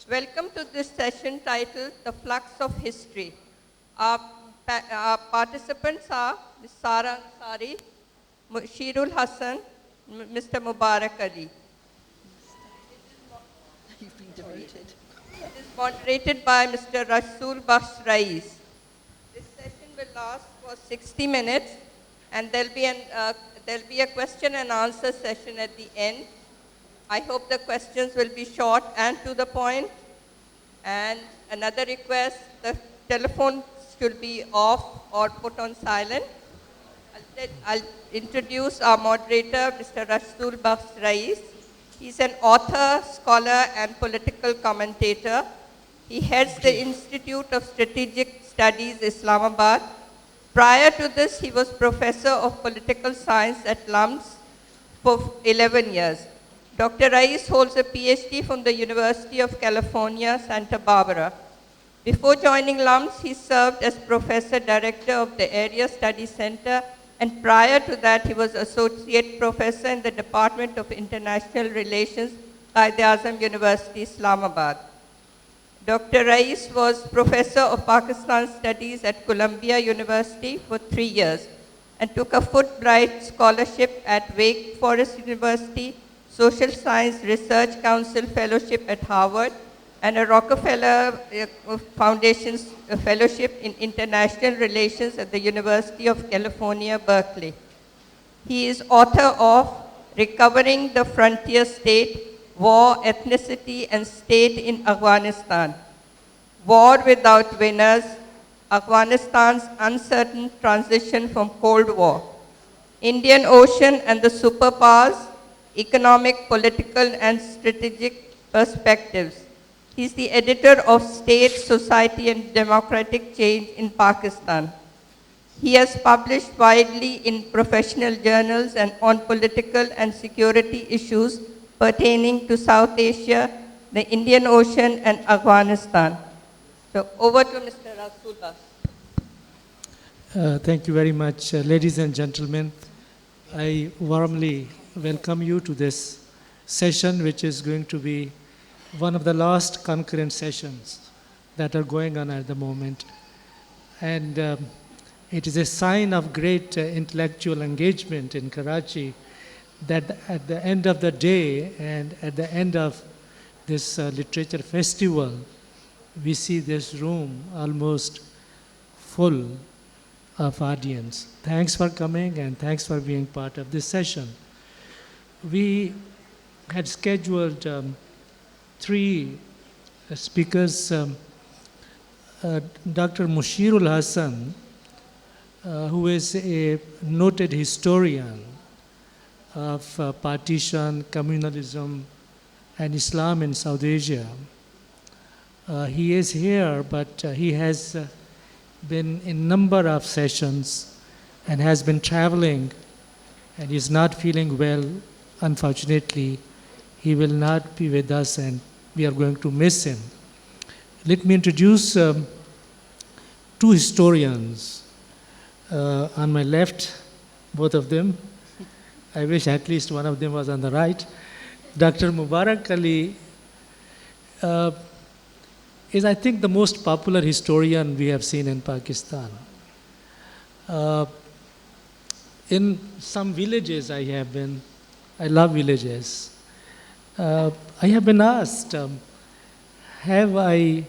Welcome to this session titled The Flux of History. Our participants are Ms. Sara Ansari, Mushirul Hasan, Mr. Mubarak Ali. You've been demoted. It is moderated by Mr. Rasul, Baksh, Rais. This session will last for 60 minutes, and there'll be a question and answer session at the end. I hope the questions will be short and to the point. And another request, the telephone should be off or put on silent. I'll introduce our moderator, Mr. Rasul Baksh Rais. He's an author, scholar, and political commentator. He heads the Institute of Strategic Studies, Islamabad. Prior to this, he was professor of political science at LUMS for 11 years. Dr. Rais holds a PhD from the University of California, Santa Barbara. Before joining LUMS, he served as professor director of the Area Studies Center, and prior to that, he was associate professor in the Department of International Relations, Quaid-e-Azam University, Islamabad. Dr. Rais was professor of Pakistan Studies at Columbia University for 3 years and took a Fulbright scholarship at Wake Forest University, Social Science Research Council Fellowship at Harvard, and a Rockefeller Foundation Fellowship in International Relations at the University of California, Berkeley. He is author of Recovering the Frontier State, War, Ethnicity, and State in Afghanistan, War Without Winners, Afghanistan's Uncertain Transition from Cold War, Indian Ocean and the Superpowers, Economic, Political, and Strategic Perspectives. He's the editor of State, Society, and Democratic Change in Pakistan. He has published widely in professional journals and on political and security issues pertaining to South Asia, the Indian Ocean, and Afghanistan. So over to Mr. Rasul Baksh. Thank you very much, ladies and gentlemen. I warmly welcome you to this session, which is going to be one of the last concurrent sessions that are going on at the moment. And it is a sign of great intellectual engagement in Karachi that at the end of the day and at the end of this literature festival, we see this room almost full of audience. Thanks for coming and thanks for being part of this session. We had scheduled 3 speakers. Dr. Mushirul Hasan, who is a noted historian of partition, communalism, and Islam in South Asia. He is here, but he has been in a number of sessions and has been traveling and is not feeling well. Unfortunately, he will not be with us and we are going to miss him. Let me introduce 2 historians. On my left, both of them. I wish at least one of them was on the right. Dr. Mubarak Ali is, I think, the most popular historian we have seen in Pakistan. In some villages I have been, I love villages. I have been asked, have I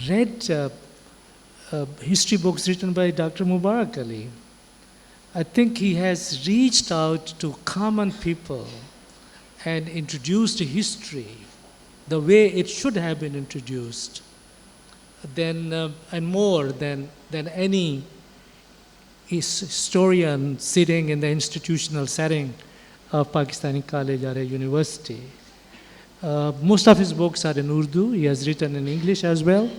read history books written by Dr. Mubarak Ali? I think he has reached out to common people and introduced history the way it should have been introduced, and more than any historian sitting in the institutional setting of Pakistani college or a university. Most of his books are in Urdu. He has written in English as well.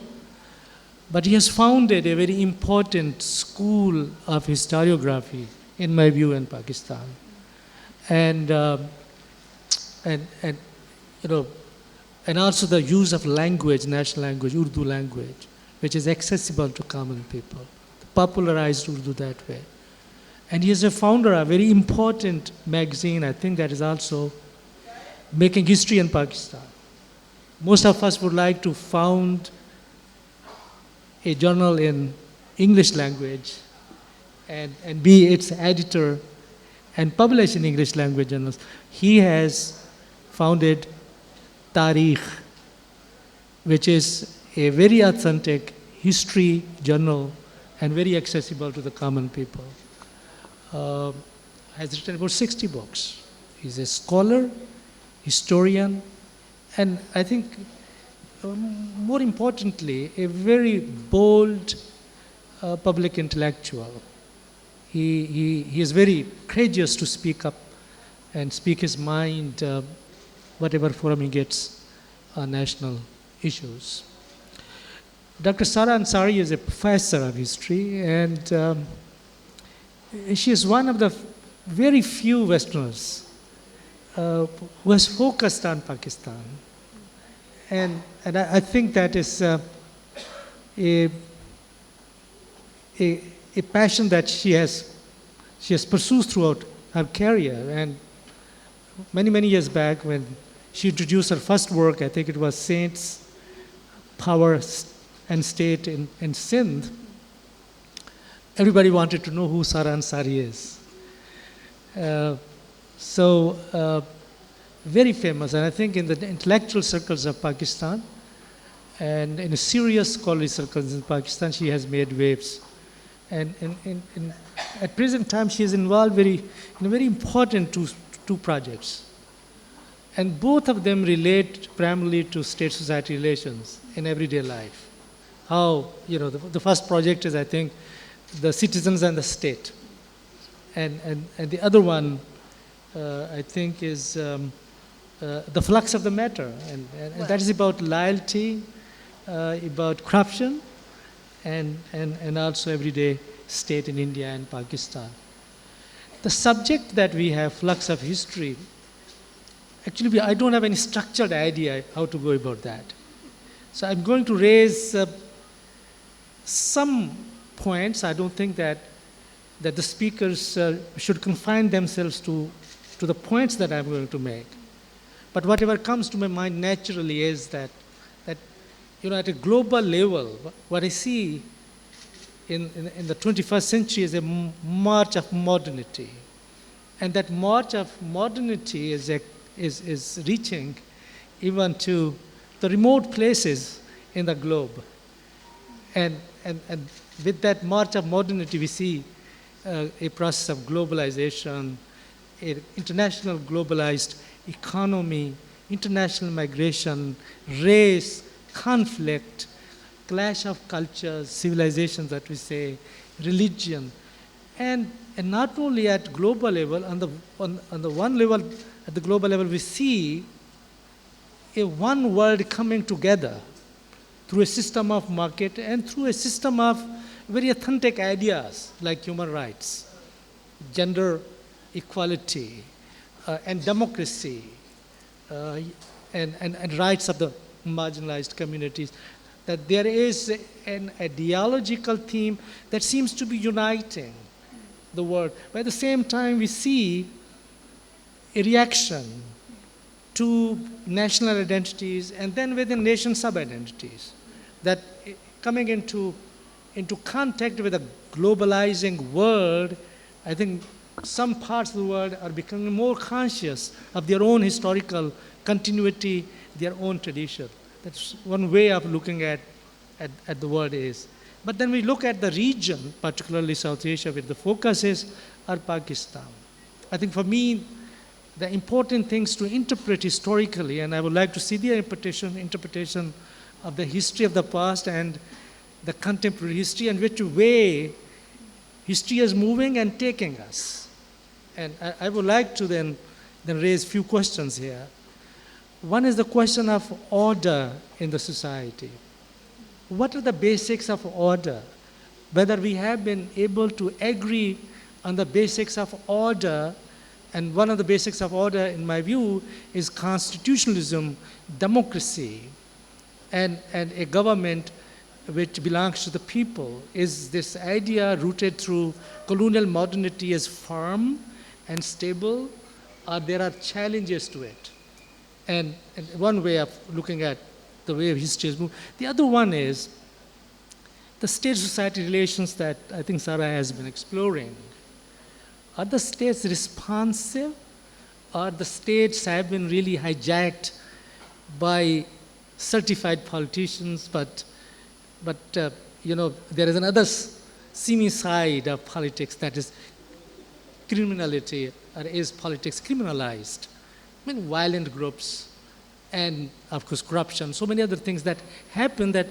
But he has founded a very important school of historiography, in my view, in Pakistan. And also the use of language, national language, Urdu language, which is accessible to common people. Popularized Urdu that way. And he is a founder of a very important magazine, I think that is also making history in Pakistan. most of us would like to found a journal in English language and be its editor and publish in English language journals. He has founded Tarikh, which is a very authentic history journal and very accessible to the common people. Has written about 60 books. He's a scholar, historian, and I think more importantly, a very bold public intellectual. He is very courageous to speak up and speak his mind, whatever forum he gets on national issues. Dr. Sara Ansari is a professor of history, and she is one of the very few Westerners who has focused on Pakistan. And I think that is a passion that she has pursued throughout her career. And many years back, when she introduced her first work, I think it was Saints, Power and State in Sindh, everybody wanted to know who Sara Ansari is. Very famous, and I think in the intellectual circles of Pakistan and in serious scholarly circles in Pakistan, she has made waves. And at present time, she is involved in a very important two projects. And both of them relate primarily to state-society relations in everyday life. How, the first project is, I think, the citizens and the state. And the other one, I think, is the flux of the matter. And that is about loyalty, about corruption, and also everyday state in India and Pakistan. The subject that we have, Flux of History, actually I don't have any structured idea how to go about that. So I'm going to raise some points. I don't think that the speakers should confine themselves to the points that I'm going to make. But whatever comes to my mind naturally is that at a global level, what I see in the 21st century is a march of modernity. And that march of modernity is reaching even to the remote places in the globe. And with that march of modernity, we see a process of globalization, an international globalized economy, international migration, race, conflict, clash of cultures, civilizations that we say, religion. And not only at global level, on the one level, at the global level, we see a one world coming together through a system of market and through a system of very authentic ideas like human rights, gender equality, and democracy, and rights of the marginalized communities. That there is an ideological theme that seems to be uniting the world. But at the same time, we see a reaction to national identities and then within nation sub-identities that coming into contact with a globalizing world. I think some parts of the world are becoming more conscious of their own historical continuity, their own tradition. That's one way of looking at the world is. But then we look at the region, particularly South Asia, where the focus is Pakistan. I think for me, the important things to interpret historically, and I would like to see the interpretation of the history of the past and the contemporary history, and which way history is moving and taking us. And I would like to then raise a few questions here. One is the question of order in the society. What are the basics of order? Whether we have been able to agree on the basics of order, and one of the basics of order, in my view, is constitutionalism, democracy, and a government which belongs to the people. Is this idea rooted through colonial modernity as firm and stable, or there are challenges to it? And one way of looking at the way history has moved. The other one is the state-society relations that I think Sarah has been exploring. Are the states responsive, or the states have been really hijacked by certified politicians, but there is another seamy side of politics, that is criminality, or is politics criminalized? I mean, violent groups, and of course corruption, so many other things that happen that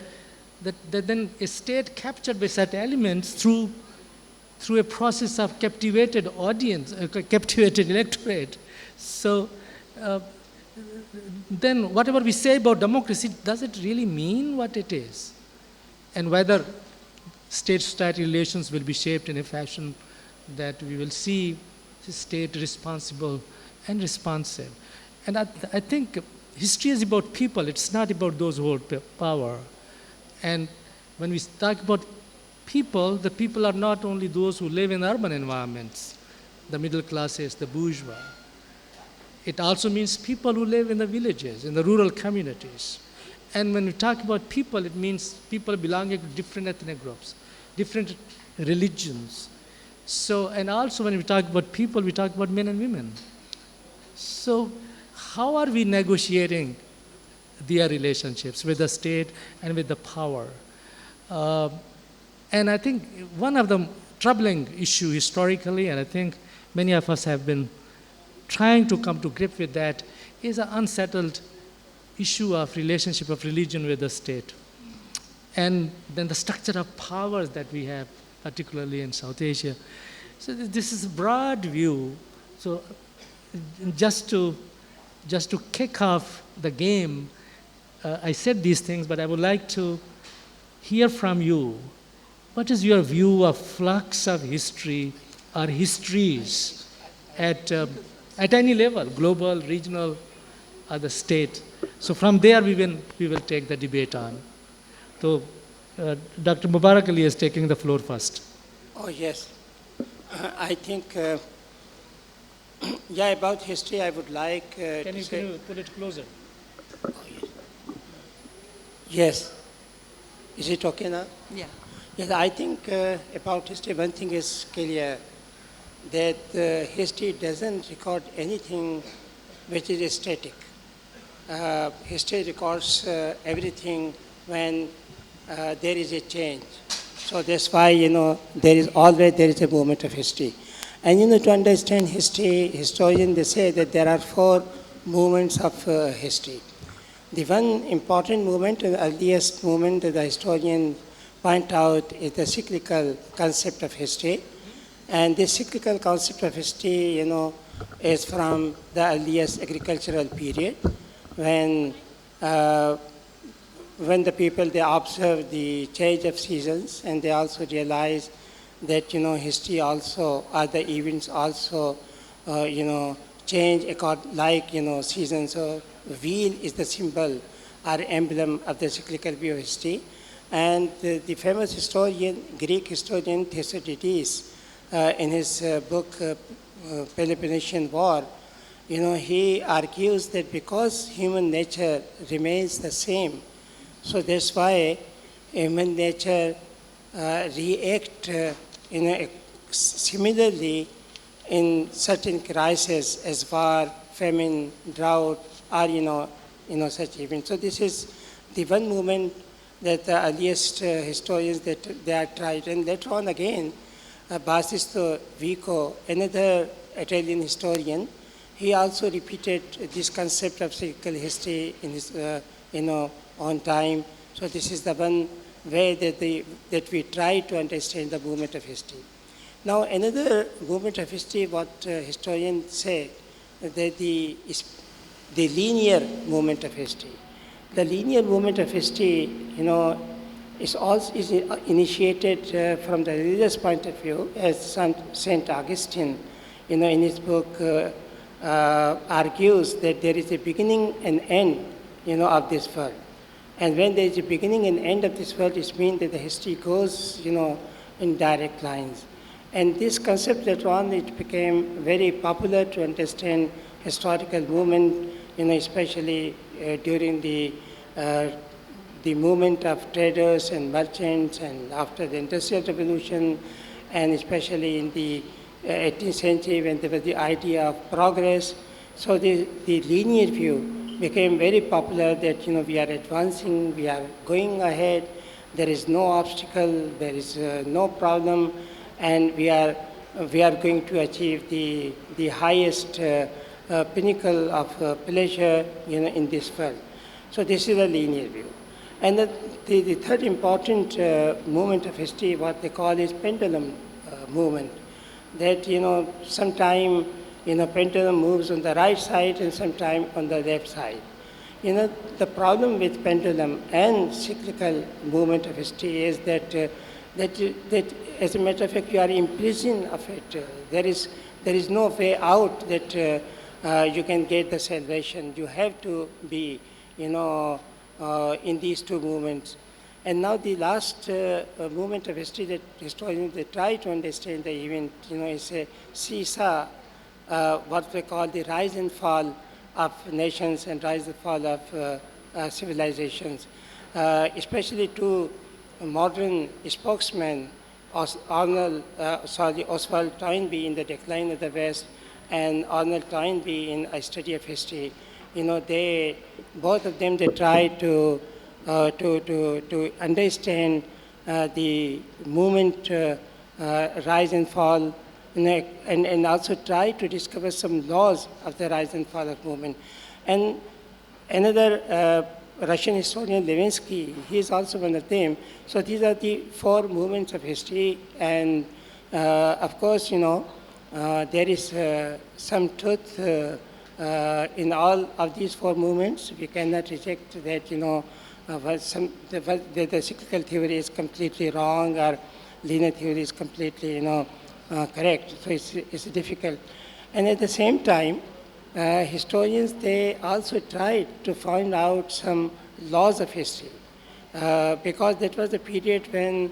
then a state captured by such elements through a process of captivated audience, captivated electorate. So then whatever we say about democracy, does it really mean what it is? And whether state-state relations will be shaped in a fashion that we will see the state responsible and responsive. And I think history is about people, it's not about those who hold power. And when we talk about people, the people are not only those who live in urban environments, the middle classes, the bourgeois. It also means people who live in the villages, in the rural communities. And when we talk about people, it means people belonging to different ethnic groups, different religions. So, and also when we talk about people, we talk about men and women. So how are we negotiating their relationships with the state and with the power? And I think one of the troubling issues historically, and I think many of us have been trying to come to grip with that, is an unsettled issue of relationship of religion with the state. And then the structure of powers that we have, particularly in South Asia. So this is a broad view. So just to kick off the game, I said these things, but I would like to hear from you. What is your view of flux of history or histories at any level, global, regional, or the state? So from there we will take the debate on. So Dr. Mubarak Ali is taking the floor first. Oh, yes. I think, about history, I would like Can you put it closer? Oh, yes. Is it okay now? Yeah. Yes, I think about history, one thing is clear, that history doesn't record anything which is static. History records everything when there is a change. So that's why, there is a moment of history. And, to understand history, historians, they say that there are 4 movements of history. The one important movement, the earliest movement that the historian point out, is the cyclical concept of history. And this cyclical concept of history, is from the earliest agricultural period, when the people, they observe the change of seasons, and they also realize that, history also, other events also, change like, seasons. So wheel is the symbol or emblem of the cyclical view of history. And the famous historian, Greek historian Thucydides, in his book Peloponnesian War, he argues that because human nature remains the same, so that's why human nature react similarly in certain crises as war, famine, drought, or such events. So this is the one movement that the earliest historians that they are tried. And later on again, Bassisto Vico, another Italian historian, he also repeated this concept of cyclical history in his, on time. So this is the one way that we try to understand the movement of history. Now another movement of history, what historians say, that the linear movement of history. The linear movement of history, is initiated from the religious point of view, as Saint Augustine, in his book argues that there is a beginning and end, of this world. And when there is a beginning and end of this world, it means that the history goes, in direct lines. And this concept later on, it became very popular to understand historical movement, especially during the uh, the movement of traders and merchants, and after the Industrial Revolution, and especially in the 18th century when there was the idea of progress. So the linear view became very popular that, we are advancing, we are going ahead, there is no obstacle, there is no problem, and we are going to achieve the highest pinnacle of pleasure, in this world. So this is a linear view. And the third important movement of history, what they call is pendulum movement. That, sometime, pendulum moves on the right side and sometime on the left side. The problem with pendulum and cyclical movement of history is that as a matter of fact, you are imprisoned of it. There is no way out that you can get the salvation. You have to be, in these two movements. And now the last movement of history that historians they try to understand the event, is a seesaw, what they call the rise and fall of nations and rise and fall of civilizations. Especially two modern spokesmen, Oswald Toynbee in The Decline of the West and Arnold Toynbee in A Study of History. Both of them, they try to understand the movement, rise and fall, and also try to discover some laws of the rise and fall of movement. And another Russian historian, Levinsky, he is also one of them. So these are the four movements of history, and of course, there is some truth in all of these four movements. We cannot reject that, the cyclical theory is completely wrong or linear theory is completely, correct. So it's difficult. And at the same time, historians, they also tried to find out some laws of history because that was the period when,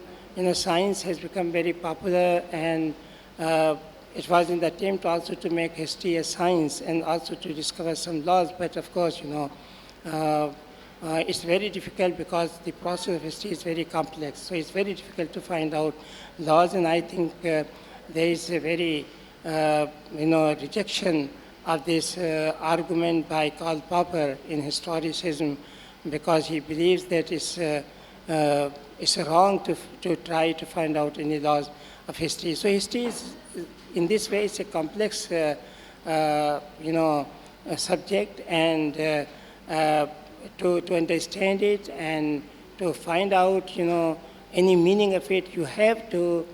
science has become very popular, and it was in the attempt also to make history a science and also to discover some laws. But of course, it's very difficult because the process of history is very complex. So it's very difficult to find out laws, and I think there is a very, rejection of this argument by Karl Popper in historicism, because he believes that it's wrong to try to find out any laws of history. So history is, in this way, it's a complex, subject, and to understand it and to find out, any meaning of it, you have to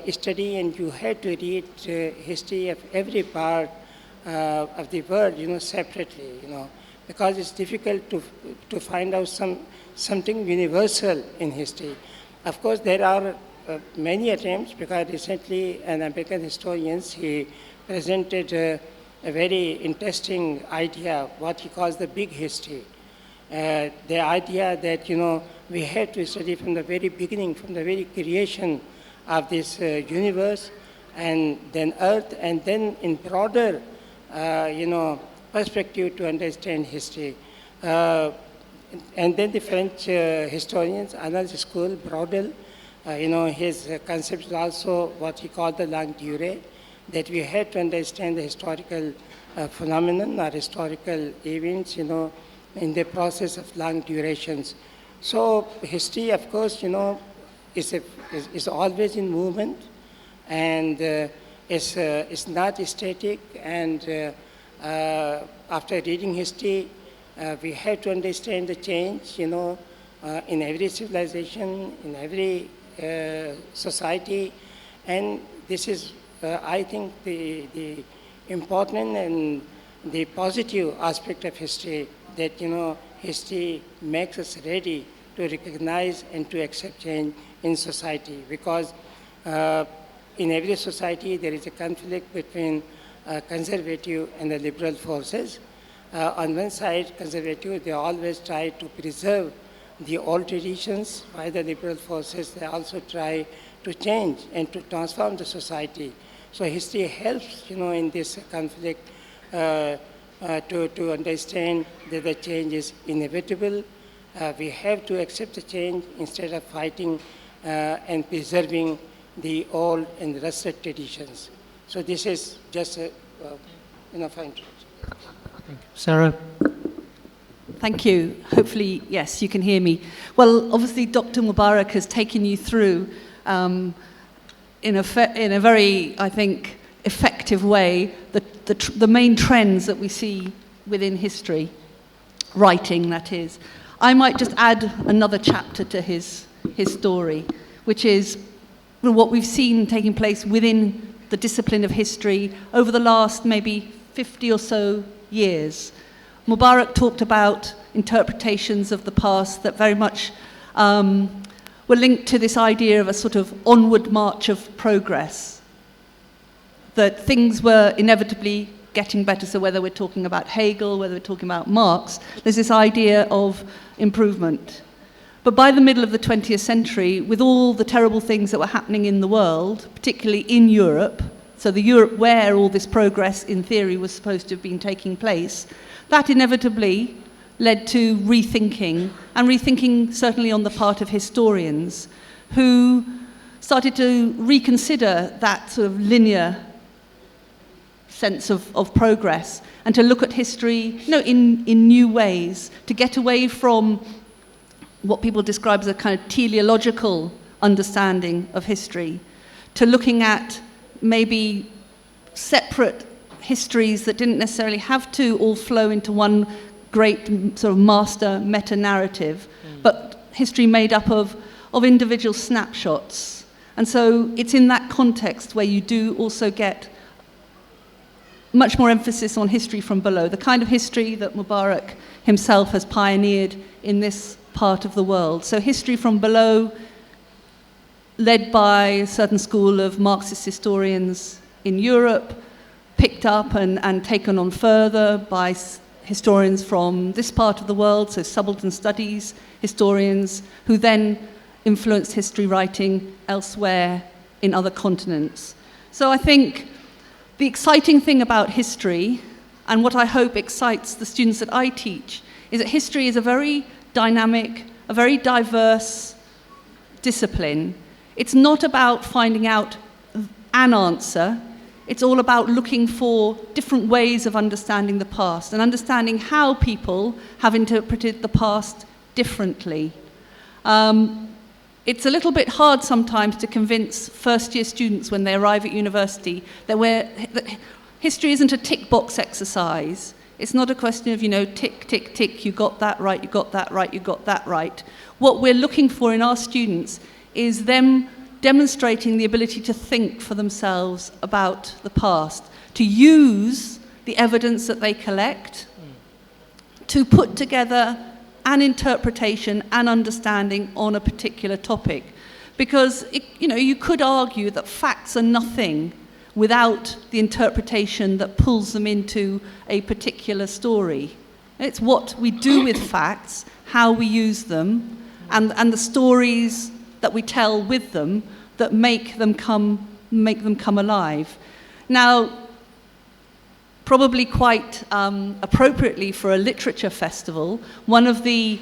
study and you have to read history of every part of the world, separately, because it's difficult to find out something universal in history. Of course, there are many attempts, because recently an American historian, he presented a very interesting idea, what he calls the big history. The idea that, we have to study from the very beginning, from the very creation of this universe, and then Earth, and then in broader, perspective to understand history. And then the French historians, another school, Brodel, his concept is also what he called the longue durée, that we had to understand the historical phenomenon or historical events, in the process of long durations. So history, of course, is always in movement, and it's not static. And after reading history, we have to understand the change, in every civilization, in every society, and this is, I think, the important and the positive aspect of history, that, history makes us ready to recognize and to accept change in society, because in every society there is a conflict between conservative and the liberal forces. On one side, conservative, they always try to preserve the old traditions, while the liberal forces, they also try to change and to transform the society. So history helps, in this conflict to understand that the change is inevitable, We have to accept the change instead of fighting and preserving the old and rusted traditions. So this is just enough introduction. Sarah? Thank you. Hopefully, yes, you can hear me. Well, obviously, Dr. Mubarak has taken you through, in a very, I think, effective way, the main trends that we see within history, writing, that is. I might just add another chapter to his story, which is what we've seen taking place within the discipline of history over the last maybe 50 or so years. Mubarak talked about interpretations of the past that very much were linked to this idea of a sort of onward march of progress, that things were inevitably getting better. So whether we're talking about Hegel, whether we're talking about Marx, there's this idea of improvement. But by the middle of the 20th century, with all the terrible things that were happening in the world, particularly in Europe, so the Europe where all this progress in theory was supposed to have been taking place, that inevitably led to rethinking, and rethinking certainly on the part of historians, who started to reconsider that sort of linear sense of progress, and to look at history, in new ways, to get away from what people describe as a kind of teleological understanding of history, to looking at maybe separate histories that didn't necessarily have to all flow into one great sort of master meta-narrative, but history made up of individual snapshots. And so it's in that context where you do also get much more emphasis on history from below, the kind of history that Mubarak himself has pioneered in this part of the world. So history from below, led by a certain school of Marxist historians in Europe, picked up and taken on further by historians from this part of the world, so subaltern studies historians, who then influenced history writing elsewhere in other continents. So I think the exciting thing about history, and what I hope excites the students that I teach, is that history is a very dynamic, a very diverse discipline. It's not about finding out an answer. It's all about looking for different ways of understanding the past and understanding how people have interpreted the past differently. It's a little bit hard sometimes to convince first-year students when they arrive at university that history isn't a tick box exercise. It's not a question of, tick, tick, tick, you got that right, you got that right, you got that right. What we're looking for in our students is them demonstrating the ability to think for themselves about the past, to use the evidence that they collect, to put together an interpretation and understanding on a particular topic. Because, you could argue that facts are nothing without the interpretation that pulls them into a particular story. It's what we do with facts, how we use them, and the stories that we tell with them that make them come alive. Now, probably quite appropriately for a literature festival, one of the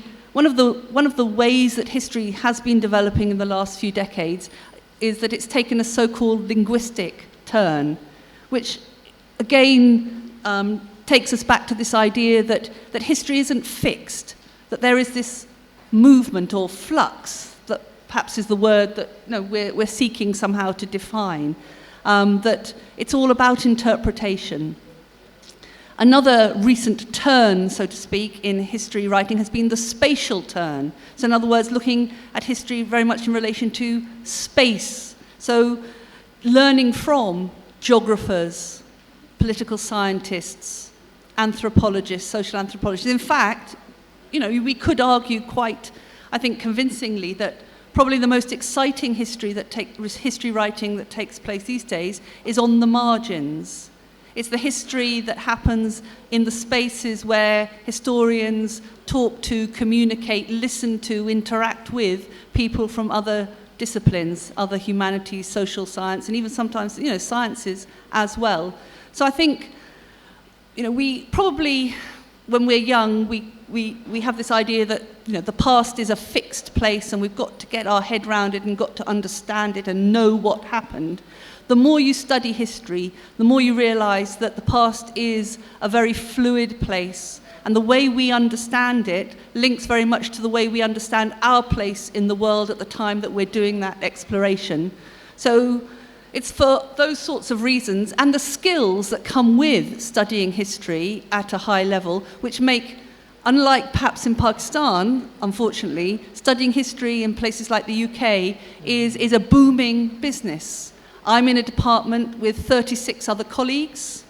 ways that history has been developing in the last few decades is that it's taken a so-called linguistic turn, which again takes us back to this idea that history isn't fixed, that there is this movement or flux that perhaps is the word that we're seeking somehow to define, that it's all about interpretation. Another recent turn, so to speak, in history writing has been the spatial turn. So in other words, looking at history very much in relation to space. So learning from geographers, political scientists, anthropologists, social anthropologists. In fact, we could argue quite, I think, convincingly that probably the most exciting history writing that takes place these days is on the margins. It's the history that happens in the spaces where historians talk to, communicate, listen to, interact with people from other disciplines, other humanities, social science, and even sometimes, sciences as well. So I think, we probably when we're young, we have this idea that, you know, the past is a fixed place and we've got to get our head round it and got to understand it and know what happened. The more you study history, the more you realize that the past is a very fluid place, and the way we understand it links very much to the way we understand our place in the world at the time that we're doing that exploration. So it's for those sorts of reasons and the skills that come with studying history at a high level, which make, unlike perhaps in Pakistan, unfortunately, studying history in places like the UK is a booming business. I'm in a department with 36 other colleagues.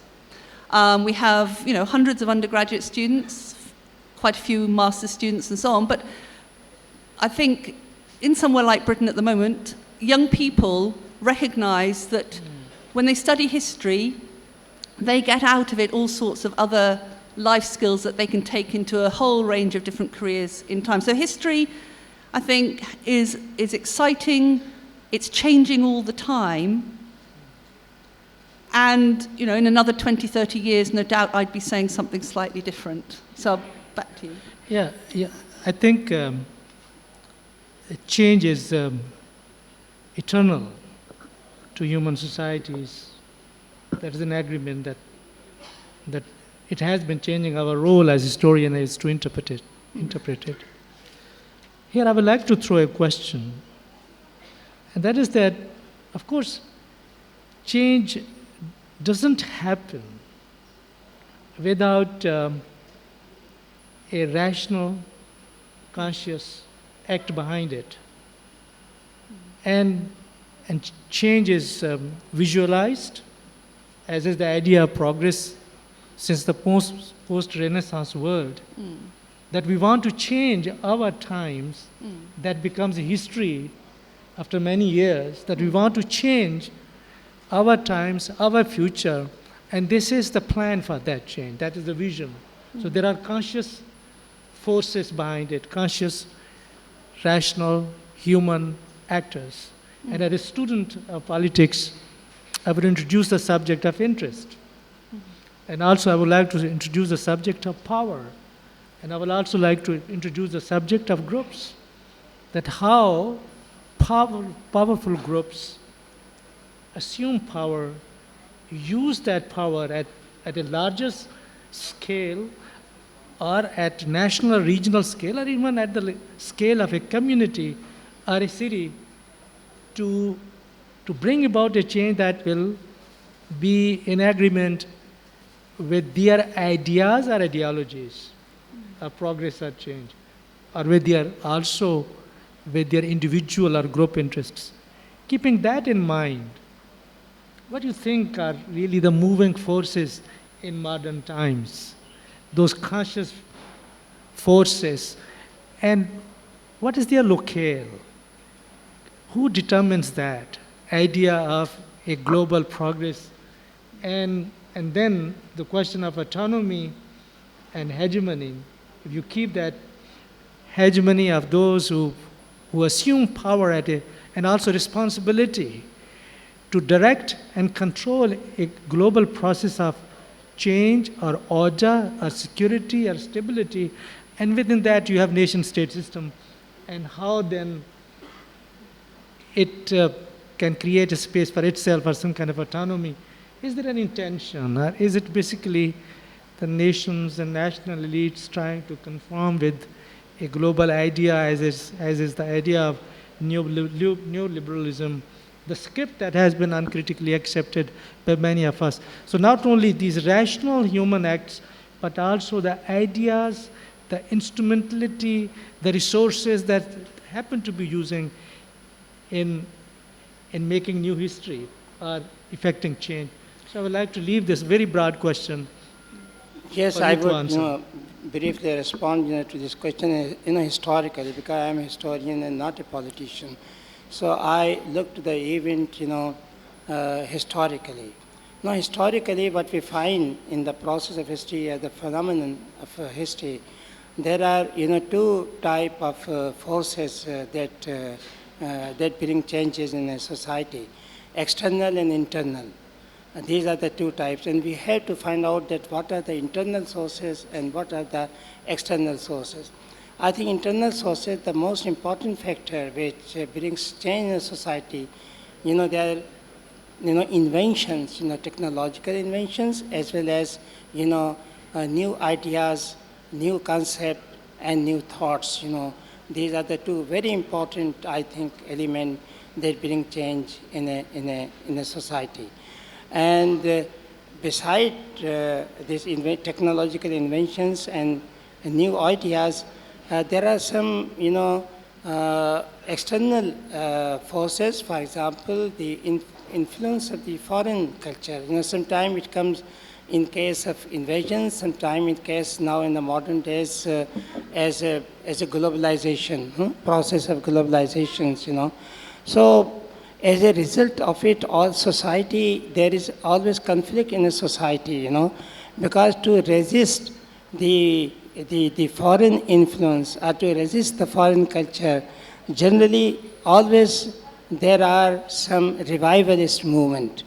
We have, you know, hundreds of undergraduate students, quite a few master's students and so on. But I think in somewhere like Britain at the moment, young people recognize that when they study history, they get out of it all sorts of other life skills that they can take into a whole range of different careers in time. So history, I think, is exciting. It's changing all the time. And, you know, in another 20, 30 years, no doubt I'd be saying something slightly different. So back to you. Yeah. I think change is eternal to human societies. There is an agreement that it has been changing. Our role as historian is to interpret it. Here I would like to throw a question. And that is that, of course, change doesn't happen without a rational, conscious act behind it. And change is visualized, as is the idea of progress since the post-Renaissance world, that we want to change our times, that becomes a history after many years, that we want to change our times, our future, and this is the plan for that change. That is the vision. So there are conscious forces behind it, conscious, rational, human actors. And as a student of politics, I would introduce the subject of interest. And also I would like to introduce the subject of power. And I would also like to introduce the subject of groups, that how powerful groups assume power, use that power at a larger scale, or at national or regional scale, or even at the scale of a community or a city, to bring about a change that will be in agreement with their ideas or ideologies of progress or change, or with their individual or group interests. Keeping that in mind, what do you think are really the moving forces in modern times? Those conscious forces, and what is their locale? Who determines that idea of a global progress? And then the question of autonomy and hegemony. If you keep that hegemony of those who assume power and also responsibility to direct and control a global process of change or order or security or stability, and within that you have nation-state system, and how then it can create a space for itself or some kind of autonomy. Is there an intention, or is it basically the nations and national elites trying to conform with a global idea, as is the idea of neoliberalism, the script that has been uncritically accepted by many of us? So not only these rational human acts, but also the ideas, the instrumentality, the resources that happen to be using in making new history or effecting change. So I would like to leave this very broad question. Yes, I would briefly respond to this question historically, because I am a historian and not a politician. So I looked at the event historically. Now historically, what we find in the process of history, as the phenomenon of history, there are two type of forces that bring changes in a society: external and internal. These are the two types, and we have to find out that what are the internal sources and what are the external sources. I think internal sources, the most important factor which brings change in society, there are, inventions, technological inventions, as well as, new ideas, new concepts, and new thoughts, These are the two very important, I think, elements that bring change in a society. And beside these technological inventions and new ideas, there are some, external forces. For example, the influence of the foreign culture. Sometimes it comes in case of invasion, sometimes in case now in the modern days as a globalization, process of globalizations, So as a result of it, all society, there is always conflict in a society, because to resist the foreign influence or to resist the foreign culture, generally always there are some revivalist movement.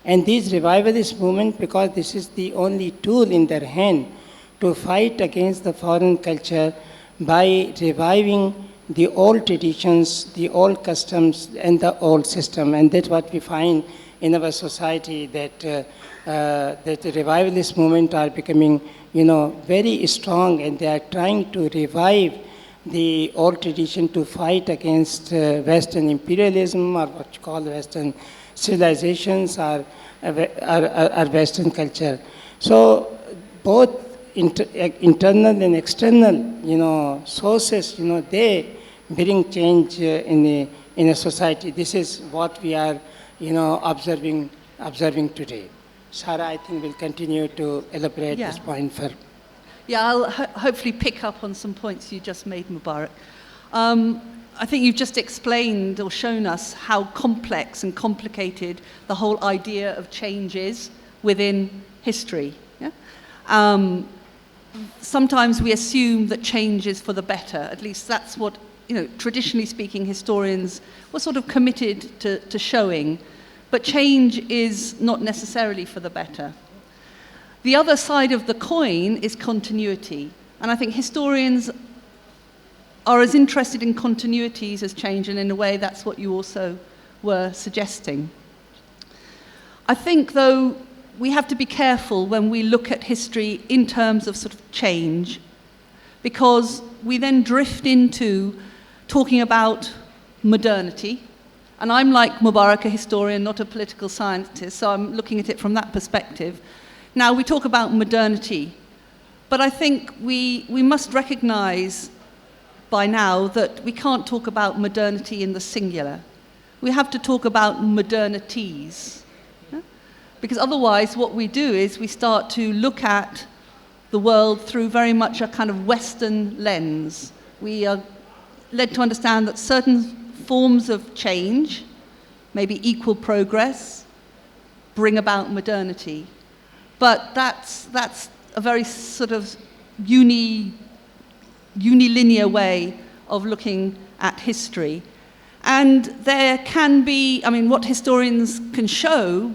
And these revivalist movement, because this is the only tool in their hand to fight against the foreign culture by reviving the old traditions, the old customs, and the old system. And that's what we find in our society, that the revivalist movement are becoming, very strong, and they are trying to revive the old tradition to fight against Western imperialism, or what you call Western civilizations, or Western culture. So both internal and external, sources, they bring change in a society. This is what we are, observing today. Sarah, I think, will continue to elaborate this point for. Yeah, I'll hopefully pick up on some points you just made, Mubarak. I think you've just explained or shown us how complex and complicated the whole idea of change is within history. Yeah? Sometimes we assume that change is for the better. At least that's what, traditionally speaking, historians were sort of committed to showing. But change is not necessarily for the better. The other side of the coin is continuity. And I think historians are as interested in continuities as change, and in a way that's what you also were suggesting. I think, though, we have to be careful when we look at history in terms of sort of change, because we then drift into talking about modernity. And I'm like Mubarak, a historian, not a political scientist, so I'm looking at it from that perspective. Now, we talk about modernity, but I think we must recognize by now that we can't talk about modernity in the singular. We have to talk about modernities. Yeah? Because otherwise what we do is we start to look at the world through very much a kind of Western lens. We are led to understand that certain forms of change, maybe equal progress, bring about modernity. But that's a very sort of unilinear way of looking at history. And there can be, what historians can show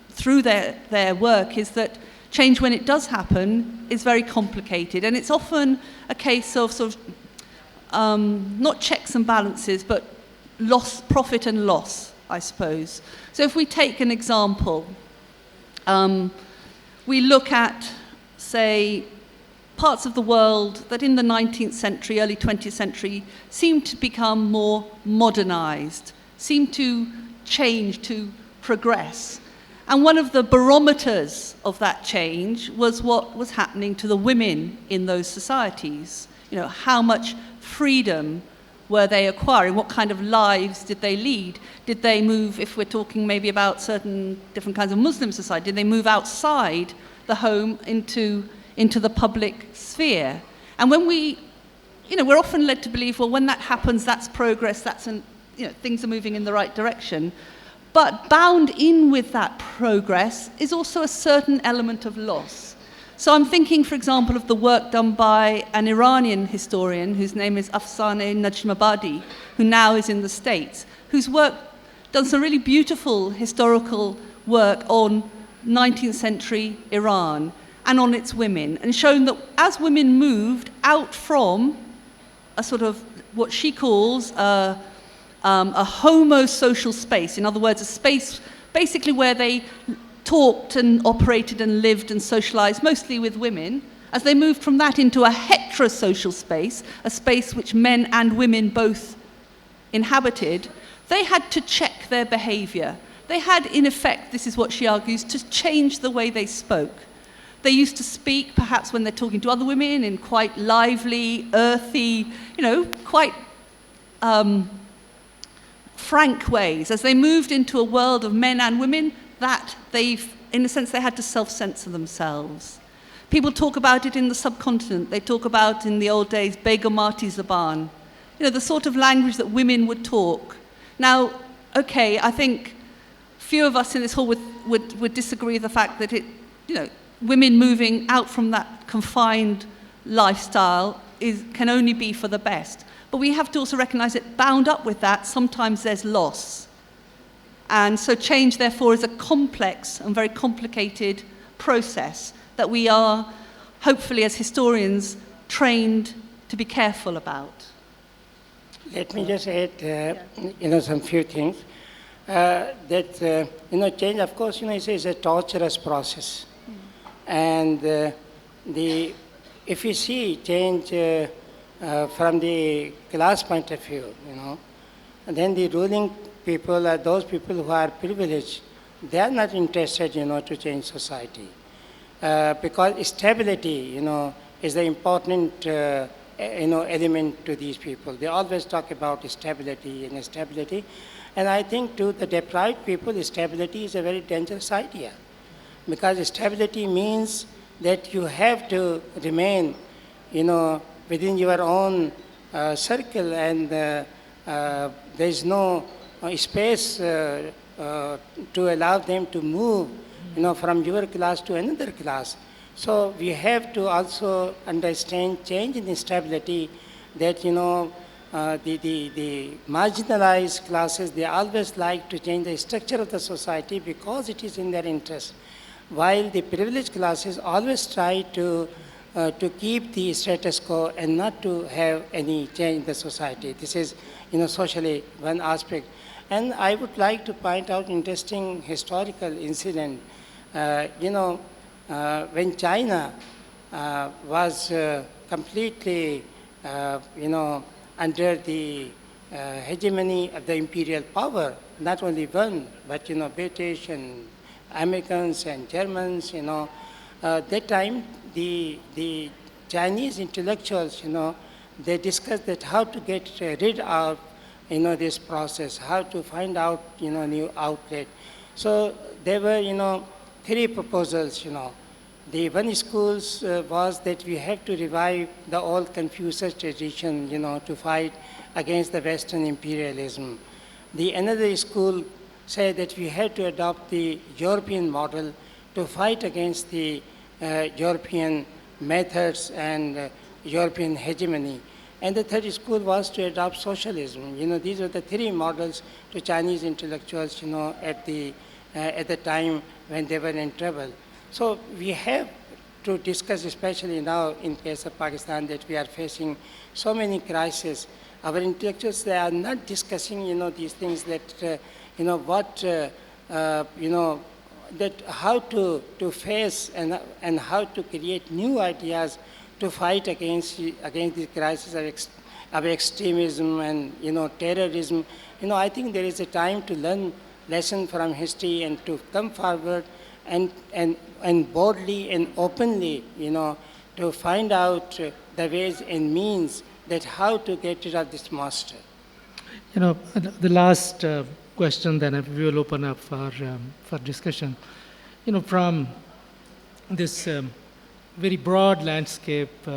through their work is that change, when it does happen, is very complicated. And it's often a case of sort of, not checks and balances, but profit and loss, I suppose. So if we take an example, we look at, say, parts of the world that in the 19th century, early 20th century, seemed to become more modernized, seemed to change, to progress. And one of the barometers of that change was what was happening to the women in those societies. How much freedom were they acquiring? What kind of lives did they lead? Did they move, if we're talking maybe about certain different kinds of Muslim society, did they move outside the home into the public sphere? And when we're often led to believe, well, when that happens, that's progress, things are moving in the right direction. But bound in with that progress is also a certain element of loss. So I'm thinking, for example, of the work done by an Iranian historian whose name is Afsaneh Najmabadi, who now is in the States, whose work done some really beautiful historical work on 19th century Iran and on its women, and shown that as women moved out from a sort of what she calls a homosocial space, in other words, a space basically where they talked and operated and lived and socialized mostly with women, as they moved from that into a heterosocial space, a space which men and women both inhabited, they had to check their behavior. They had, in effect, this is what she argues, to change the way they spoke. They used to speak, perhaps when they're talking to other women, in quite lively, earthy, quite frank ways. As they moved into a world of men and women, that in a sense, they had to self-censor themselves. People talk about it in the subcontinent. They talk about, in the old days, Begumati Zaban, the sort of language that women would talk. Now, okay, I think few of us in this hall would disagree with the fact that women moving out from that confined lifestyle can only be for the best. But we have to also recognize that bound up with that, sometimes there's loss. And so change, therefore, is a complex and very complicated process that we are, hopefully, as historians, trained to be careful about. Let me just add, some few things. Change, of course, is a torturous process. And if you see change from the class point of view, then the ruling people are those people who are privileged. They are not interested, to change society. Because stability, is the important, element to these people. They always talk about stability and stability. And I think to the deprived people, stability is a very dangerous idea. Because stability means that you have to remain, within your own circle, and there is no space to allow them to move, from your class to another class. So we have to also understand change in stability, that, the marginalized classes, they always like to change the structure of the society because it is in their interest. While the privileged classes always try to keep the status quo and not to have any change in the society. This is, socially one aspect. And I would like to point out interesting historical incident. When China was completely, under the hegemony of the imperial power, not only one, but, British and Americans and Germans, that time the Chinese intellectuals, they discussed that how to get rid of, this process, how to find out, new outlet. So there were, three proposals, The one school was that we have to revive the old Confucius tradition, to fight against the Western imperialism. The another school said that we had to adopt the European model to fight against the European methods and European hegemony. And the third school was to adopt socialism. These were the three models to Chinese intellectuals, at the time when they were in trouble. So we have to discuss, especially now in case of Pakistan, that we are facing so many crises. Our intellectuals, they are not discussing, these things that, that how to face and how to create new ideas to fight against the crisis of extremism and, terrorism. I think there is a time to learn lessons from history and to come forward and boldly and openly, to find out the ways and means that how to get rid of this monster. The last question, then we will open up for discussion. From this very broad landscape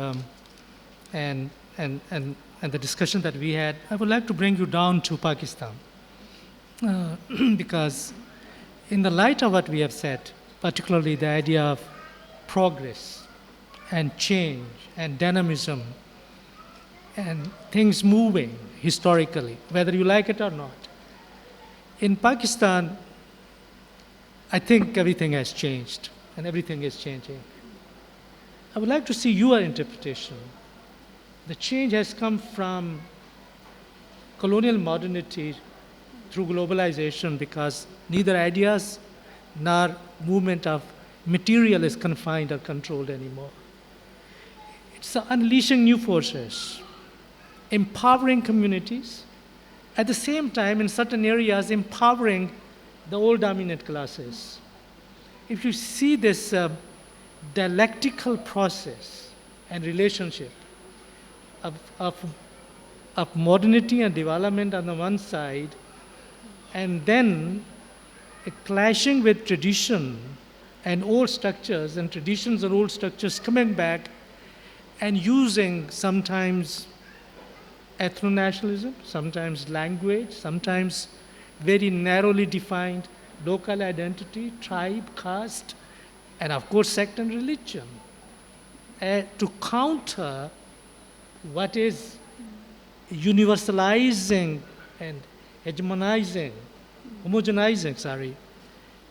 and the discussion that we had, I would like to bring you down to Pakistan. Because in the light of what we have said, particularly the idea of progress and change and dynamism and things moving historically, whether you like it or not. In Pakistan, I think everything has changed, and everything is changing. I would like to see your interpretation. The change has come from colonial modernity through globalization, because neither ideas nor movement of material is confined or controlled anymore. It's unleashing new forces, empowering communities, at the same time, in certain areas, empowering the old dominant classes. If you see this dialectical process and relationship of modernity and development on the one side, and then a clashing with tradition and old structures, and traditions and old structures coming back and using sometimes ethno-nationalism, sometimes language, sometimes very narrowly defined local identity, tribe, caste, and of course sect and religion, to counter what is universalizing and homogenizing,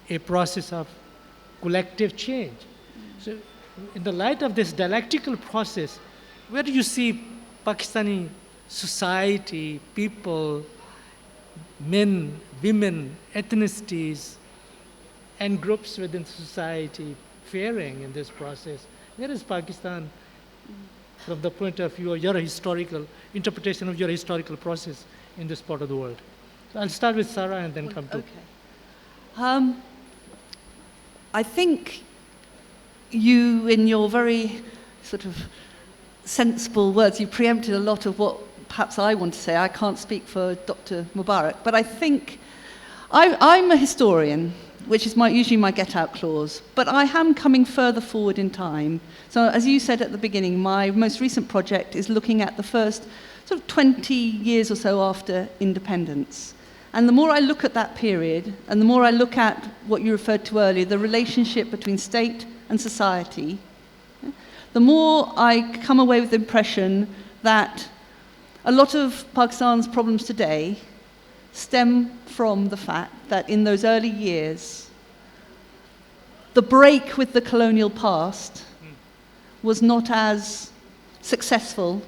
a process of collective change. So in the light of this dialectical process, where do you see Pakistani society, people, men, women, ethnicities, and groups within society faring in this process? Where is Pakistan from the point of view of your historical interpretation of your historical process in this part of the world? So I'll start with Sarah and then come to... Okay. I think you, in your very sort of sensible words, you preempted a lot of what perhaps I want to say. I can't speak for Dr. Mubarak, but I think I'm a historian, which is usually my get-out clause, but I am coming further forward in time. So as you said at the beginning, my most recent project is looking at the first sort of 20 years or so after independence. And the more I look at that period, and the more I look at what you referred to earlier, the relationship between state and society, the more I come away with the impression that a lot of Pakistan's problems today stem from the fact that in those early years, the break with the colonial past was not as successful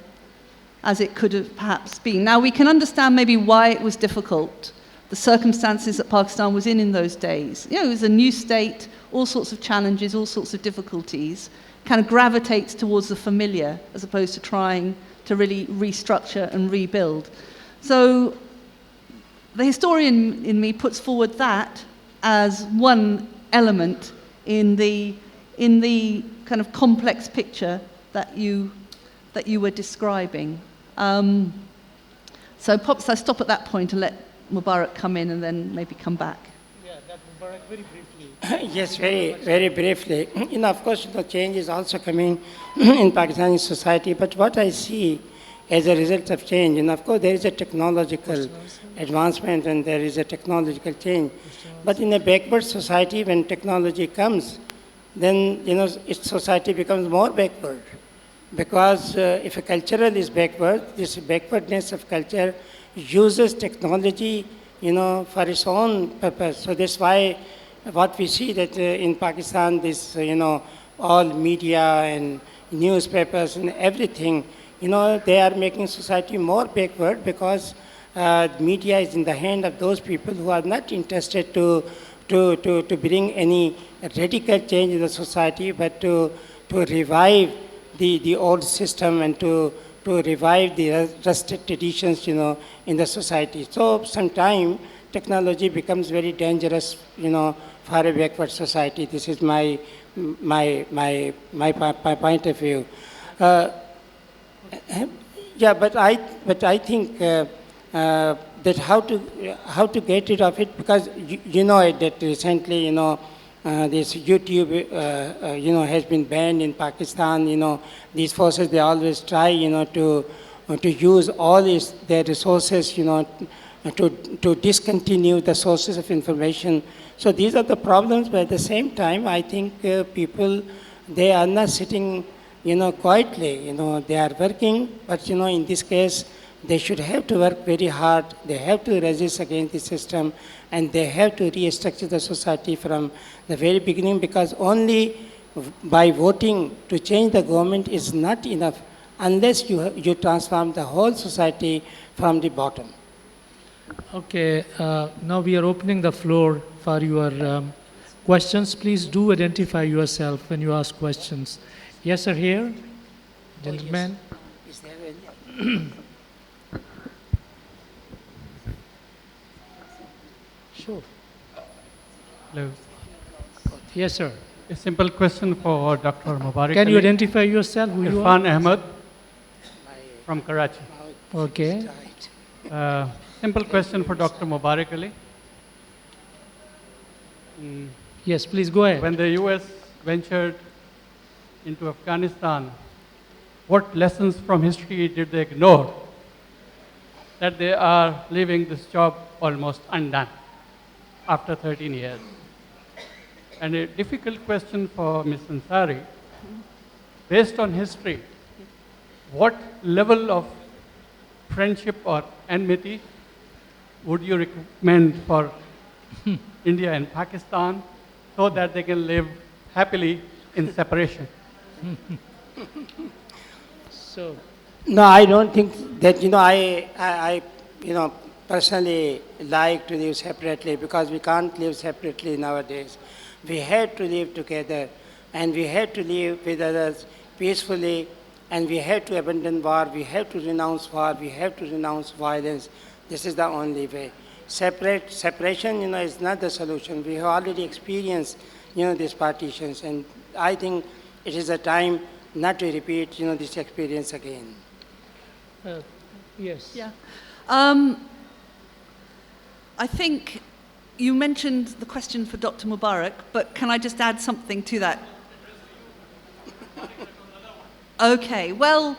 as it could have perhaps been. Now, we can understand maybe why it was difficult, the circumstances that Pakistan was in those days. You know, it was a new state, all sorts of challenges, all sorts of difficulties, kind of gravitates towards the familiar as opposed to trying to really restructure and rebuild. So the historian in me puts forward that as one element in the kind of complex picture that you were describing. So perhaps I stop at that point and let Mubarak come in and then maybe come back. Yeah, that Mubarak, very briefly. Yes, very briefly. Of course, change is also coming in Pakistani society, but what I see as a result of change, and of course there is a technological advancement and there is a technological change, but in a backward society, when technology comes, then its society becomes more backward. Because if a cultural is backward, this backwardness of culture uses technology, for its own purpose. So that's why what we see that in Pakistan, this, all media and newspapers and everything, they are making society more backward because media is in the hand of those people who are not interested to bring any radical change in the society, but to revive the old system and to revive the rusted traditions, in the society. So sometimes technology becomes very dangerous, for a backward society. This is my point of view. Yeah, but I think that how to get rid of it, because you know it, that recently this YouTube has been banned in Pakistan. These forces, they always try to use all their resources to discontinue the sources of information. So these are the problems, but at the same time I think people, they are not sitting quietly, they are working, but in this case they should have to work very hard, they have to resist against the system, and they have to restructure the society from the very beginning, because only by voting to change the government is not enough unless you transform the whole society from the bottom. Okay, now we are opening the floor for your questions. Please do identify yourself when you ask questions. Yes, sir, here. Gentleman. Is there any? Sure. Hello. Yes, sir. A simple question for Dr. Mubarak. Can you identify yourself? Who you are? Irfan Ahmed from Karachi. Okay. Simple question for Dr. Mubarak Ali. Yes, please go ahead. When the US ventured into Afghanistan, what lessons from history did they ignore that they are leaving this job almost undone after 13 years? And a difficult question for Ms. Ansari. Based on history, what level of friendship or enmity would you recommend for India and Pakistan so that they can live happily in separation? So, No, I don't think that, I personally like to live separately, because we can't live separately nowadays. We have to live together, and we have to live with others peacefully, and we have to abandon war, we have to renounce war, we have to renounce violence. This is the only way. Separation, is not the solution. We have already experienced, these partitions, and I think it is a time not to repeat, this experience again. yes. Yeah. I think you mentioned the question for Dr. Mubarak, but can I just add something to that? Okay, well,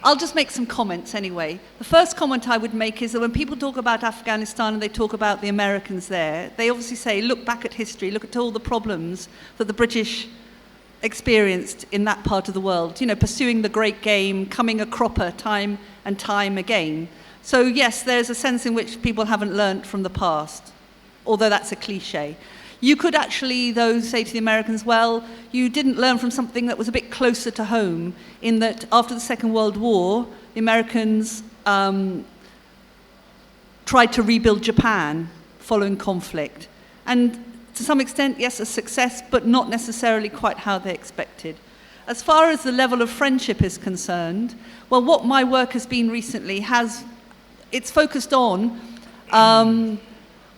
I'll just make some comments anyway. The first comment I would make is that when people talk about Afghanistan and they talk about the Americans there, they obviously say, look back at history, look at all the problems that the British experienced in that part of the world, pursuing the great game, coming a cropper time and time again. So yes, there's a sense in which people haven't learnt from the past, although that's a cliche. You could actually, though, say to the Americans, well, you didn't learn from something that was a bit closer to home, in that after the Second World War, the Americans tried to rebuild Japan following conflict. And to some extent, yes, a success, but not necessarily quite how they expected. As far as the level of friendship is concerned, well, what my work has been recently it's focused on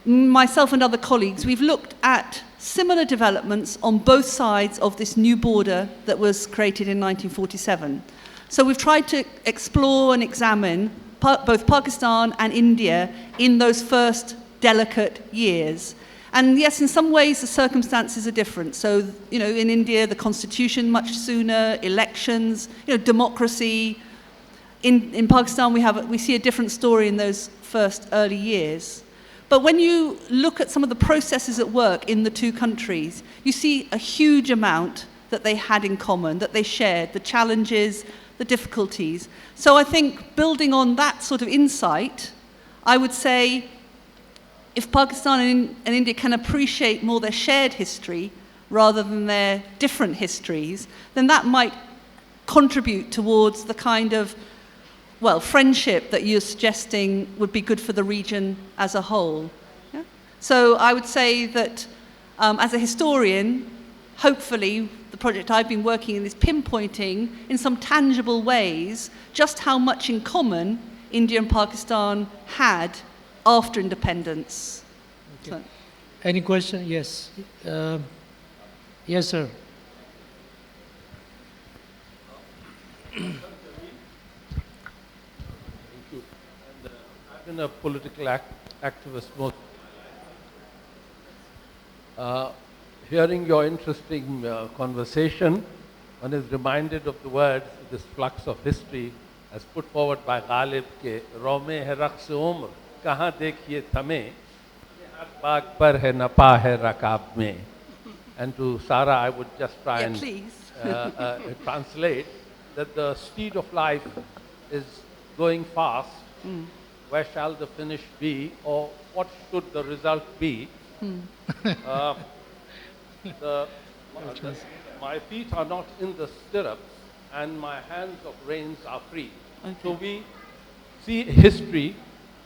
myself and other colleagues. We've looked at similar developments on both sides of this new border that was created in 1947. So we've tried to explore and examine both Pakistan and India in those first delicate years. And yes, in some ways the circumstances are different. So, in India, the constitution much sooner, elections, democracy. In Pakistan, we see a different story in those first early years. But when you look at some of the processes at work in the two countries, you see a huge amount that they had in common, that they shared, the challenges, the difficulties. So I think building on that sort of insight, I would say if Pakistan and India can appreciate more their shared history rather than their different histories, then that might contribute towards the kind of friendship that you're suggesting would be good for the region as a whole. Yeah? So I would say that as a historian, hopefully the project I've been working in is pinpointing in some tangible ways just how much in common India and Pakistan had after independence. Okay. So, Any question? Yes. Yes, sir. I've been a political activist most. Hearing your interesting conversation, one is reminded of the words, this flux of history, as put forward by Ghalib, ke Rome hai raqs umr, kahan dekhiye thame, baag par hai napa hai rakab mein. And to Sarah, I would just try and translate that the speed of life is going fast, where shall the finish be, or what should the result be? Uh, the, my feet are not in the stirrups, and my hands of reins are free. Okay. So we see history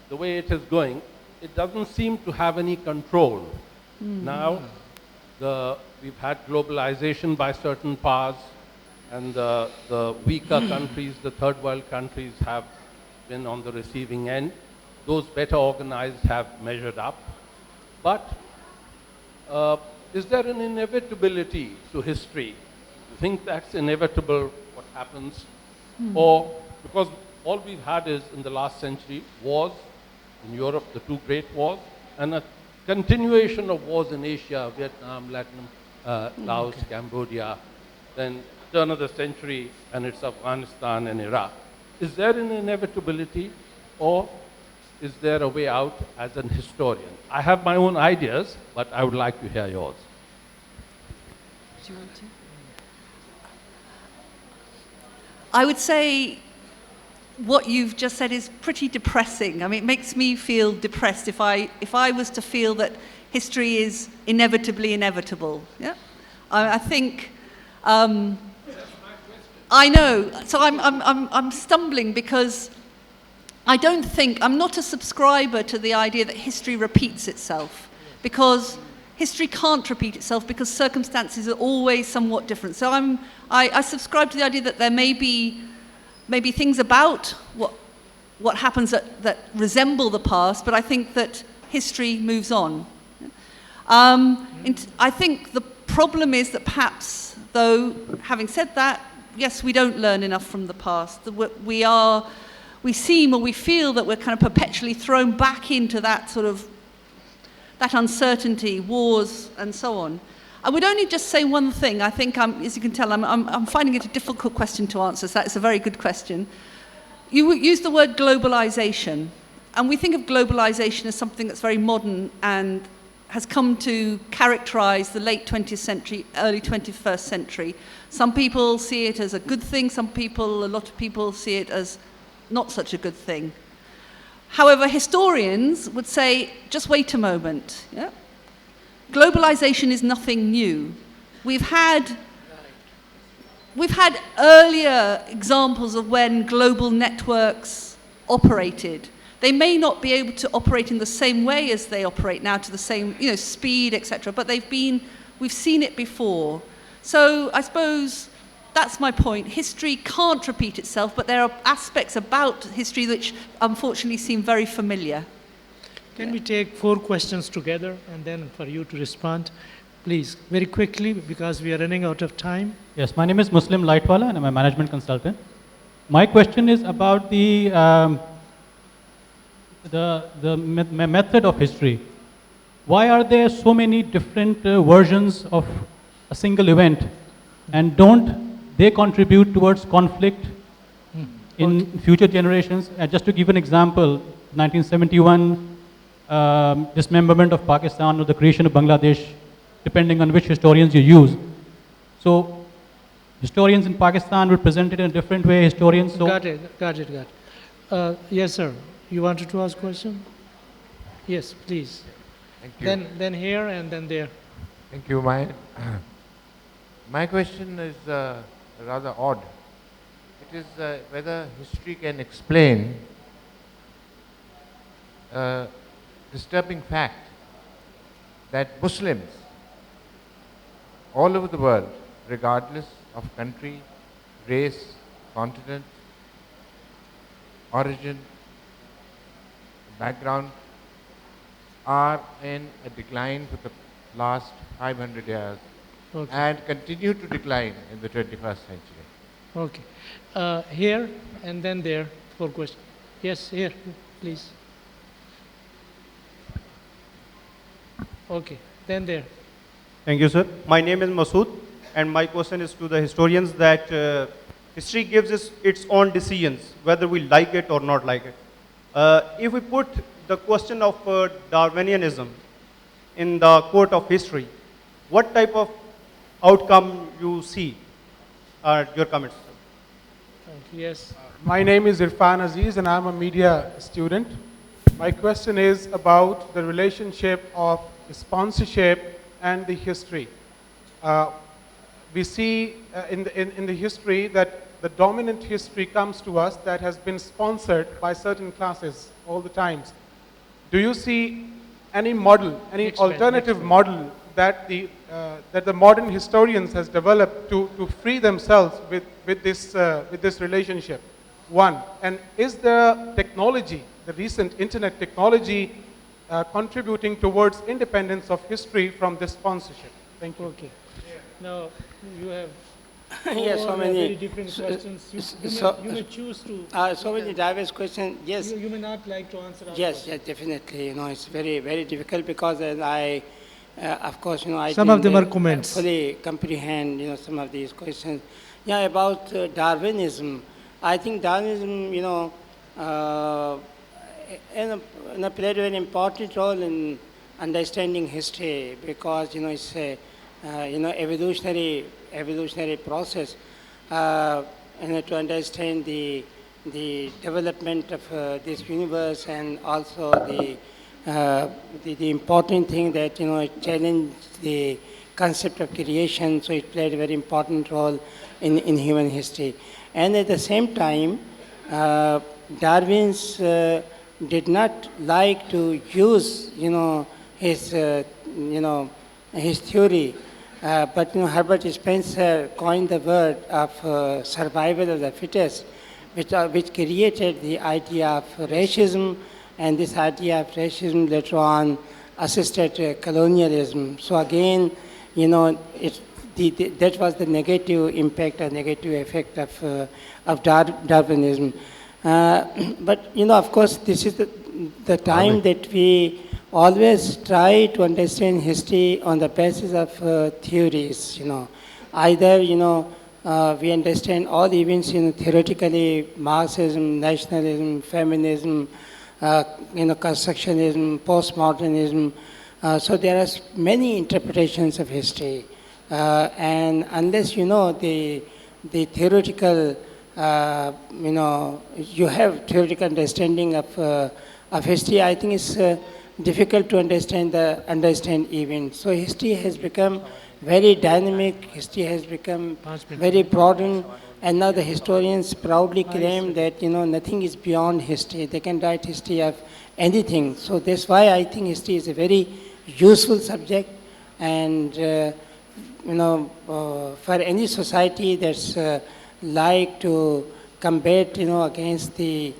the way it is going. It doesn't seem to have any control. Now, we've had globalization by certain powers, and the weaker countries, the third world countries, have been on the receiving end. Those better organized have measured up. But is there an inevitability to history? You think that's inevitable, what happens? Or, because all we've had is, in the last century, wars in Europe, the two great wars, and a continuation of wars in Asia, Vietnam, Latin, Laos, Cambodia, then turn of the century, and it's Afghanistan and Iraq. Is there an inevitability, or is there a way out as an historian? I have my own ideas, but I would like to hear yours. Do you want to? I would say what you've just said is pretty depressing. I mean, it makes me feel depressed if I was to feel that history is inevitably inevitable. Yeah, I think. I know. So I'm stumbling because I don't think, I'm not a subscriber to the idea that history repeats itself, because history can't repeat itself because circumstances are always somewhat different. So I subscribe to the idea that there may be things about what happens that resemble the past, but I think that history moves on. I think the problem is that perhaps, though, having said that, yes, we don't learn enough from the past. We seem, or we feel, that we're kind of perpetually thrown back into that sort of, that uncertainty, wars, and so on. I would only just say one thing. I think, as you can tell, I'm finding it a difficult question to answer, so that's a very good question. You use the word globalization, and we think of globalization as something that's very modern and has come to characterize the late 20th century, early 21st century. Some people see it as a good thing, a lot of people see it as not such a good thing. However, historians would say, just wait a moment. Yeah? Globalization is nothing new. We've had earlier examples of when global networks operated. They may not be able to operate in the same way as they operate now, to the same speed, etc., but we've seen it before. So I suppose that's my point. History can't repeat itself, but there are aspects about history which unfortunately seem very familiar. Can we take 4 questions together and then for you to respond? Please, very quickly, because we are running out of time. Yes, my name is Muslim Lightwala and I'm a management consultant. My question is about the method of history. Why are there so many different versions of a single event, and don't they contribute towards conflict in future generations? Just to give an example, 1971 dismemberment of Pakistan or the creation of Bangladesh, depending on which historians you use. So historians in Pakistan would present it in a different way, historians... So Got it. Yes, sir. You wanted to ask a question? Yes, please. Thank you. Then here and then there. Thank you. My question is rather odd. It is whether history can explain disturbing fact that Muslims all over the world, regardless of country, race, continent, origin, background, are in a decline for the last 500 years and continue to decline in the 21st century. Okay. Here and then there, 4 questions. Yes, here, please. Okay, then there. Thank you, sir. My name is Masood, and my question is to the historians that history gives us its own decisions, whether we like it or not like it. If we put the question of Darwinianism in the court of history, what type of outcome you see? Your comments, sir. Thank you. Yes. My name is Irfan Aziz and I'm a media student. My question is about the relationship of sponsorship and the history. We see in the history that the dominant history comes to us that has been sponsored by certain classes all the times. Do you see any model, any alternative model that the modern historians has developed to free themselves with this relationship? One, and is the technology, the recent internet technology, contributing towards independence of history from this sponsorship? Thank you. Okay. Now, you have yes, so many very different questions. You may choose to. So many diverse questions. Yes. You may not like to answer. Yes, yes, definitely. It's very, very difficult because I, of course, I some of them are comments. Fully comprehend, some of these questions. Yeah, about Darwinism. I think Darwinism, played a very important role in understanding history because, it's a, evolutionary process, to understand the development of this universe, and also the important thing that, it challenged the concept of creation, so it played a very important role in human history. And at the same time, Darwin's did not like to use, his theory, but Herbert Spencer coined the word of survival of the fittest, which created the idea of racism, and this idea of racism later on assisted colonialism. So again, that was the negative impact or negative effect of Darwinism. But of course, this is the time that we always try to understand history on the basis of theories. Either we understand all events theoretically: Marxism, nationalism, feminism, constructionism, postmodernism. So there are many interpretations of history. And unless the theoretical, you have theoretical understanding of history, I think it's difficult to understand events. So history has become very dynamic. History has become very broadened, and now the historians proudly claim that nothing is beyond history. They can write history of anything. So that's why I think history is a very useful subject, and for any society that's like to combat against the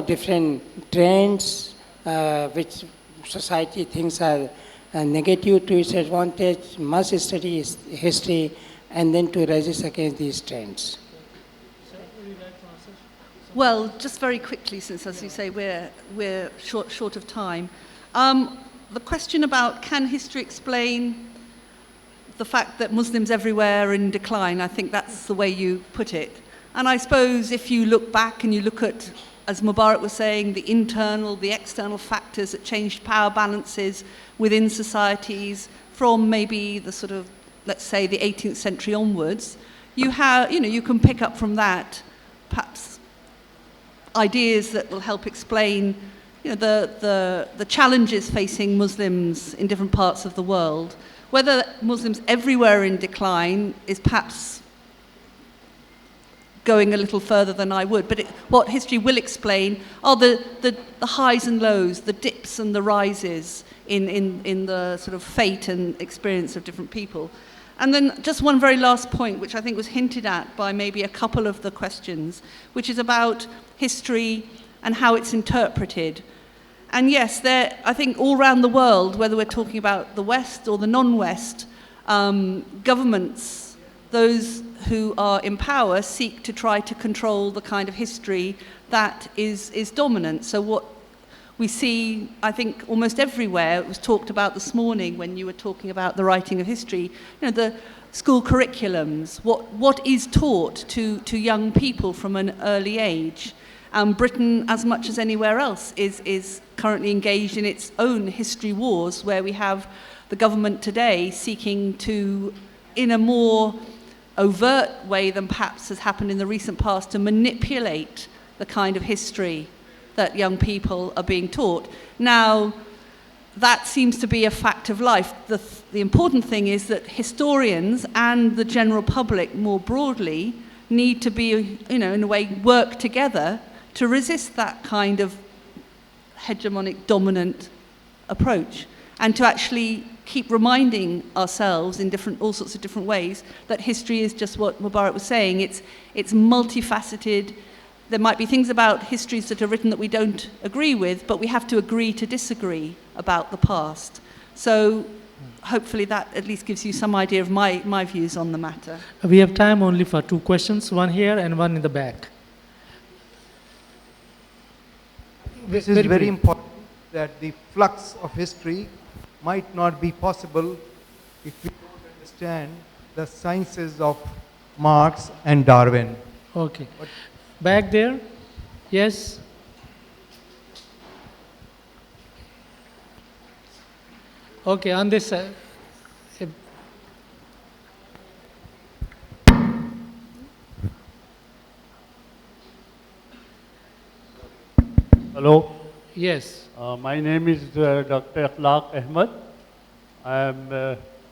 different trends which society thinks are negative to its advantage, must study history and then to resist against these trends. Well, just very quickly, since, as you say, we're short of time. The question about can history explain the fact that Muslims everywhere are in decline, I think that's the way you put it. And I suppose if you look back and you look at, as Mubarak was saying, the internal, the external factors that changed power balances within societies from maybe the sort of, let's say, the 18th century onwards, you can pick up from that perhaps ideas that will help explain the challenges facing Muslims in different parts of the world. Whether Muslims everywhere are in decline is perhaps going a little further than I would, but what history will explain are the highs and lows, the dips and the rises in the sort of fate and experience of different people. And then just one very last point, which I think was hinted at by maybe a couple of the questions, which is about history and how it's interpreted. And yes, I think all around the world, whether we're talking about the West or the non-West, governments, those who are in power, seek to try to control the kind of history that is dominant. So what we see, I think, almost everywhere, it was talked about this morning when you were talking about the writing of history, the school curriculums, what is taught to young people from an early age. Britain, as much as anywhere else, is currently engaged in its own history wars, where we have the government today seeking to, in a more overt way than perhaps has happened in the recent past to manipulate the kind of history that young people are being taught. Now, that seems to be a fact of life. The important thing is that historians and the general public more broadly need to be, in a way, work together to resist that kind of hegemonic, dominant approach, and to actually keep reminding ourselves in all sorts of different ways that history is just what Mubarak was saying. It's multifaceted. There might be things about histories that are written that we don't agree with, but we have to agree to disagree about the past. So hopefully that at least gives you some idea of my views on the matter. We have time only for 2 questions, one here and one in the back. This is very important, that the flux of history might not be possible if we don't understand the sciences of Marx and Darwin. Okay. Back there? Yes? Okay, on this side. Hello. Yes. My name is Dr. Akhlaq Ahmed. I am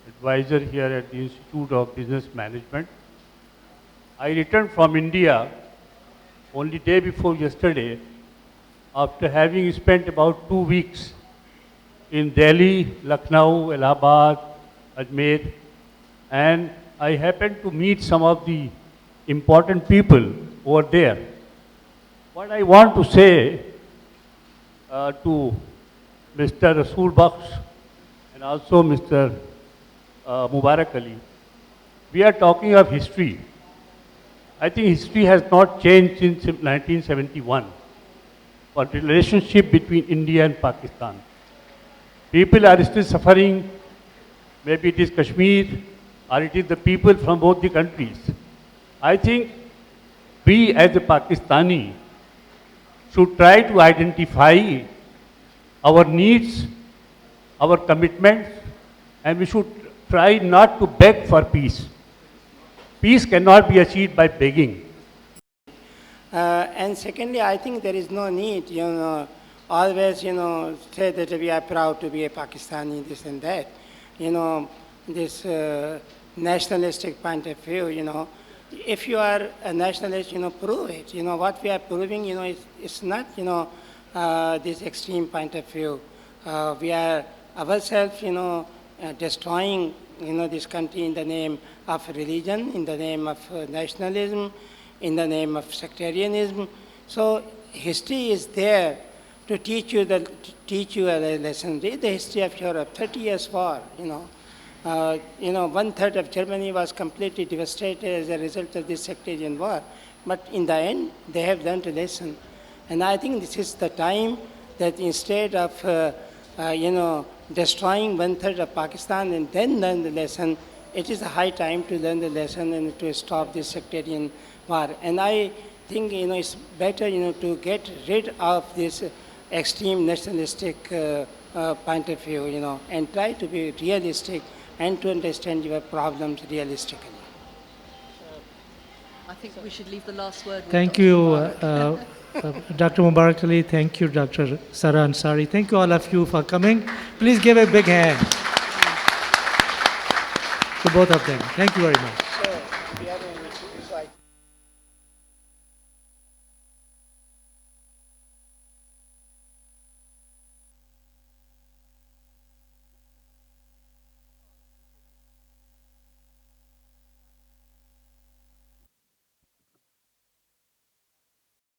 advisor here at the Institute of Business Management. I returned from India only day before yesterday after having spent about 2 weeks in Delhi, Lucknow, Allahabad, Ajmer, and I happened to meet some of the important people over there. What I want to say to Mr. Rasul Baksh and also Mr. Mubarak Ali, we are talking of history. I think history has not changed since 1971, but the relationship between India and Pakistan. People are still suffering, maybe it is Kashmir, or it is the people from both the countries. I think we as a Pakistani should try to identify our needs, our commitments, and we should try not to beg for peace. Peace cannot be achieved by begging. And secondly, I think there is no need, always, say that we are proud to be a Pakistani, this and that. This nationalistic point of view, if you are a nationalist, prove it. What we are proving, it's not, this extreme point of view. We are ourselves, destroying, this country in the name of religion, in the name of nationalism, in the name of sectarianism. So history is there to teach you a lesson. Read the history of Europe, 30 years war, 1/3 of Germany was completely devastated as a result of this sectarian war. But in the end, they have learned a lesson. And I think this is the time that instead of, destroying 1/3 of Pakistan and then learn the lesson, it is a high time to learn the lesson and to stop this sectarian war. And I think, it's better, to get rid of this extreme nationalistic point of view, and try to be realistic and to understand your problems realistically. I think we should leave the last word with Thank Dr. you, Mubarak. Dr. Mubarak Ali. Thank you, Dr. Sara Ansari. Thank you all of you for coming. Please give a big hand to both of them. Thank you very much.